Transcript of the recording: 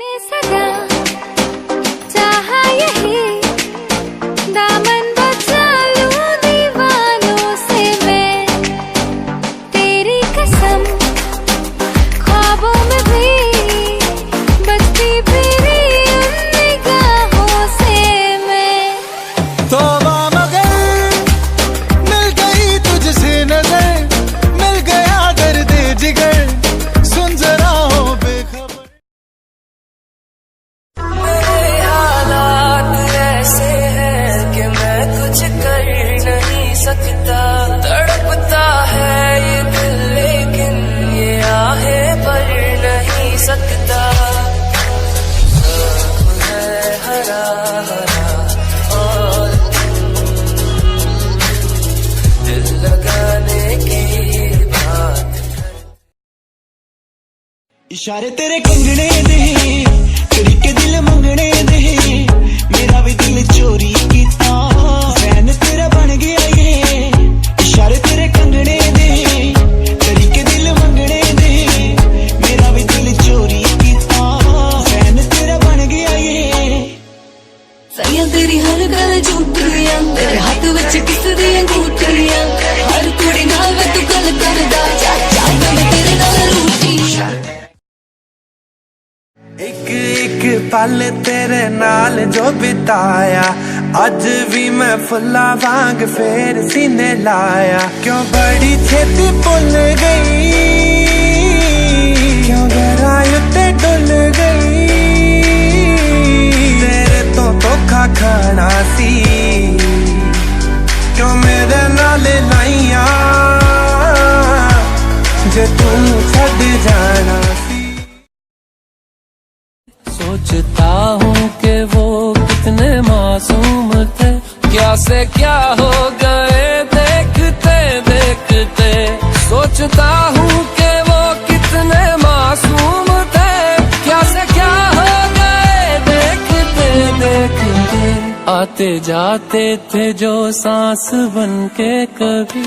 मैंने सदा चाहा यही दामन बचा लूं दीवानों से मैं, तेरी कसम ख्वाबों में भी बचती फिरी उन निगाहों से मैं। तौबा मगर मिल गई तुझसे नजर, मिल गया दर्द जिगर, सुन जरा हो बेखबर। मेरे हालात ऐसे हैं कि मैं कुछ कर नहीं सकता, तड़पता है ये दिल लेकिन ये आहें भर नहीं सकता। आँख है हरा हरा और दिल लगाने की बात। इशारे तेरे कंगने दे, तरीके दिल मंगने दे, मेरा भी दिल चोरी कीता, फैन तेरा बन गया ये। इशारे तेरे कंगने दे, तरीके दिल मंगने दे, मेरा भी दिल चोरी कीता, फैन तेरा बन गया ये। सैया तेरी हर गल झूठियां, तेरे हाथ विच किस दी अंगूठियां, हर कुड़ी नाल वे तू गल करदा, चाचा मैं तेरे नाल रूठी। एक एक पल तेरे नाल जो बिताया, अज भी मैं फुल्ला वांग फेर सीने लाया। क्यों बड़ी छेती भुल गई, क्यों गहराई उत्ते डुल गई, तेरे तो धोखा खाना सी, क्यों मेरे नाल लाइया जे तू छड़ जाना सी। सोचता हूँ कि वो कितने मासूम थे, क्या से क्या हो गए देखते देखते। सोचता हूँ कि वो कितने मासूम थे, क्या से क्या हो गए देखते देखते। आते जाते थे जो सांस बन के कभी,